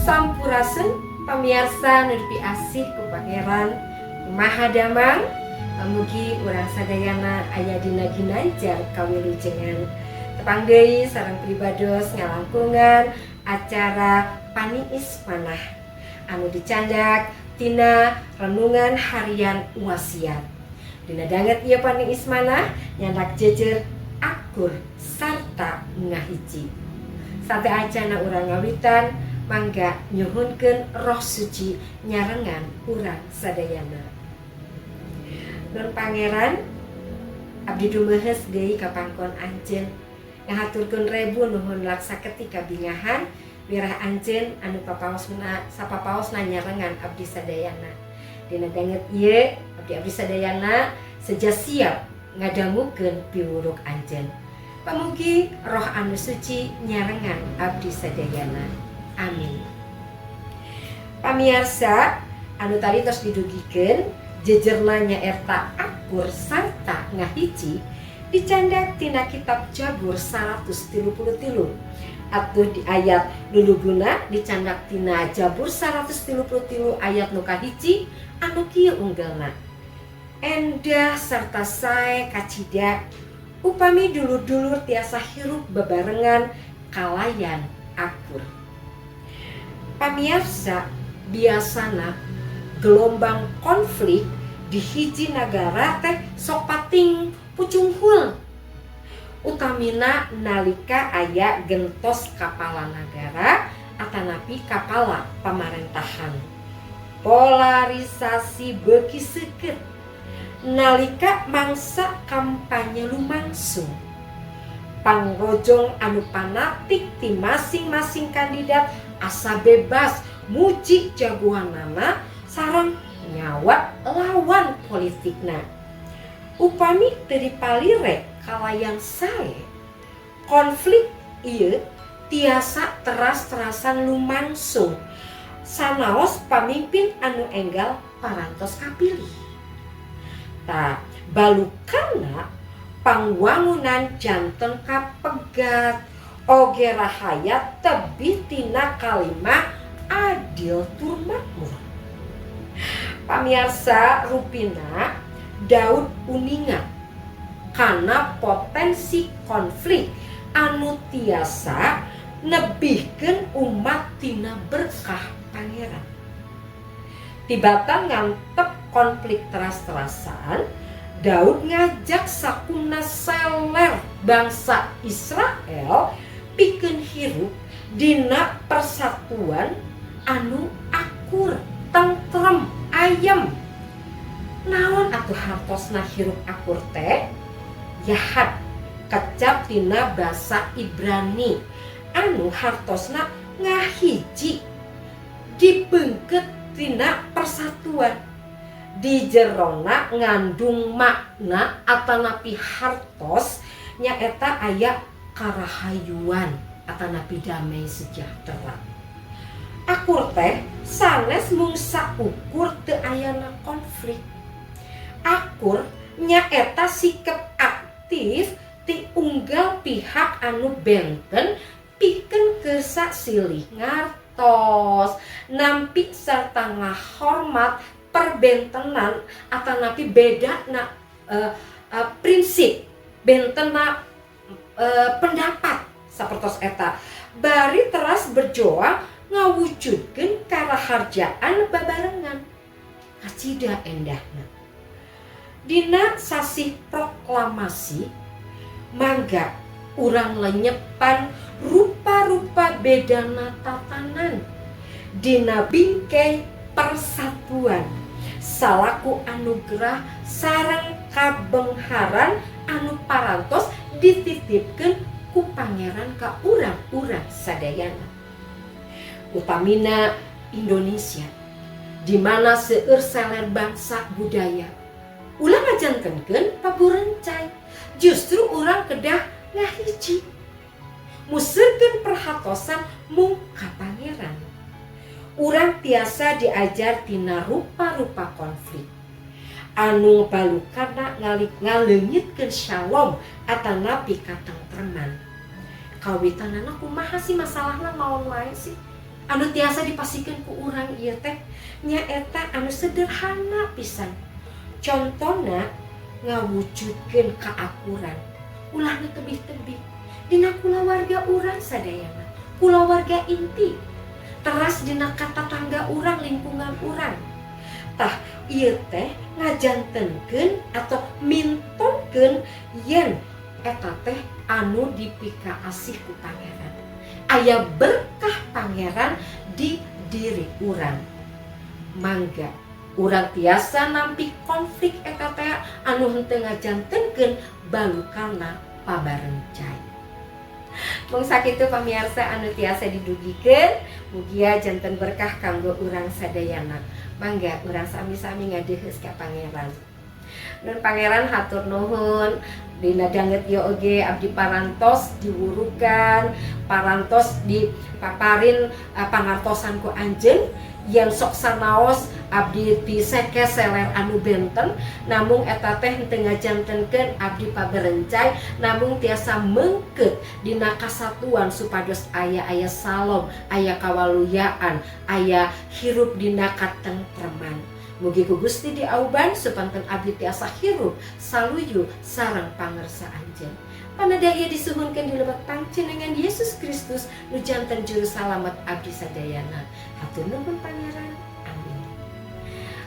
Sampurasun pamirsa nu diasih ku Pangeran Mahadamang, mugi urang sadayana aya dina ginanjar kawilujengan. Tepang deui sareng pribados ngalangkungan acara Paniis Manah anu dicandak tina renungan harian wasiat. Dina danget ieu Paniis Manah nyandak jejer akur sarta ngahiji. Sate acana urang ngawitan mangga nyuhunkeun Roh Suci nyarengan urang sadayana. Nun Pangeran, abdi dumehes deui ka pangkon anjeun ngahaturkeun rebu nuhun laksa ketika bingahan wirah anjeun anu sapapaosna nyarengan abdi sadayana. Dina danget ieu abdi sadayana seja siap ngadamukeun piwuruk anjeun. Pamugi Roh anu suci nyarengan abdi sadayana. Amin. Pamirsa anu tadi tos didugikeun jejerna nyaeta akur sarta ngahiji dicandak tina kitab Jabur 133 atuh di ayat luluguna dicandak tina Jabur 133 ayat nu kahiji anu kieu unggalna. Endah sarta sae kacida upami dulur-dulur tiasa hirup bebarengan kalayan akur. Pamirsa, biasana gelombang konflik di hiji nagara teh sok pating pucung hul. Utamina nalika aya gentos kapala nagara atanapi kapala pamarentahan. Polarisasi beuki seukeut nalika mangsa kampanye lumangsung. Pangrojong anu panatik ti masing-masing kandidat asa bebas muji jagoanana sareng nyawat lawan politikna. Upami teu dipalire kalayan sae, konflik ieu tiasa teras-terasan lumangsung sanaos pamimpin anu enggal parantos kapilih. Tah balukana pangwangunan janten kapegat oge rahayat tebih tina kalimah adil tur makmur. Pamirsa rupina Daud uningan kana potensi konflik anu tiasa nebihkeun umat tina berkah Pangeran. Tibatan ngantep konflik teras-terasan, Daud ngajak sakuna seler bangsa Israel pikeun hirup dina persatuan anu akur, tentrem, ayem. Naon atuh hartosna hirup akur teh? Yahad kecap tina basa Ibrani anu hartosna ngahiji dibeungkeut tina persatuan. Di jerona ngandung makna atanapi hartos nyaeta aya karahayuan atanapi damai sejahtera. Akur teh sanes mung saukur teu ayana konflik. Akur nyaeta sikap aktif ti unggal pihak anu benten pikeun kersa silih ngartos nampi sarta ngahormat perbentenan atanapi bedana prinsip bentena pendapat sapertos eta bari teras berjuang ngawujudkeun karaharjaan babarengan. Kacida endahna dina sasih proklamasi mangga urang lenyepan rupa-rupa bedana tatanan dina bingkai persatuan salaku anugerah sareng kabengharan anu parantos dititipkeun ku Pangeran ka urang-urang sadayana. Utamina Indonesia di mana seueur seler bangsa budaya ulah ngajantenkeun paburencai justru urang kedah ngahiji museukeun perhatosan mung ka Pangeran. Urang tiasa diajar tina rupa-rupa konflik anu balukana ngaleungitkeun shalom atanapi katentreman. Kawitanana kumaha sih masalahna naon wae sih? anu tiasa dipasikeun ku urang ieu teh nyaeta anu sederhana pisan. Contona ngawujudkeun kaakuran ulah nu tebih-tebih dina kulawarga urang sadayana, kulawarga inti, teras dina katatangga urang, lingkungan urang. Tah ieu teh ngajantenkeun atau mintonkeun yen eta teh anu dipikaasih ku Pangeran. Aya berkah Pangeran di diri urang. Mangga urang tiasa nampi konflik eta teh anu henteu ngajantenkeun balukana pabarencai. Mung sakitu pamirsa anu tiasa didugikeun, mugia janten berkah kanggo urang sadayana. Mangga urang sami-sami ngadeuheus ka Pangeran. Nun Pangeran hatur nuhun dina danget ieu oge abdi parantos diwurukan, parantos dipaparin pangartosan ku anjeun yang sok sanaos abdi piseke seler anu benten, namung eta teh henteu ngajantenkeun abdi paberencai, namung tiasa meungkeut dina kasatuan supados aya salom, aya kawaluyaan, aya hirup dina katentreman. Mugi ku Gusti diauban supanten abdi tiasa hirup saluyu sareng pangersa anjeun. Panadaya disuhunkeun di lebet panjenengan Yesus Kristus nu janten juru salamet abdi sadayana. Hatur nuhun Pangeran. Amin.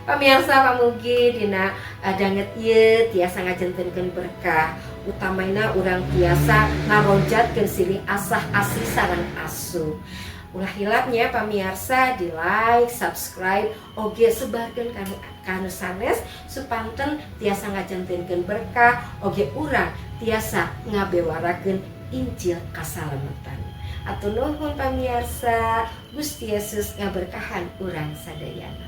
Pamirsa pamugi dina danget ieu tiasa ngajantenkeun berkah, utamaina urang tiasa ngaronjatkeun silih asah asih sareng asuh. Ulah hilapnya pamirsa di like, subscribe, oge sebarkeun kanu sanes supanten tiasa ngajantenkeun berkah, oge urang tiasa ngabewarakeun Injil kasalametan. Atur nuhun pamirsa, Gusti Yesus ngaberkahan urang sadayana.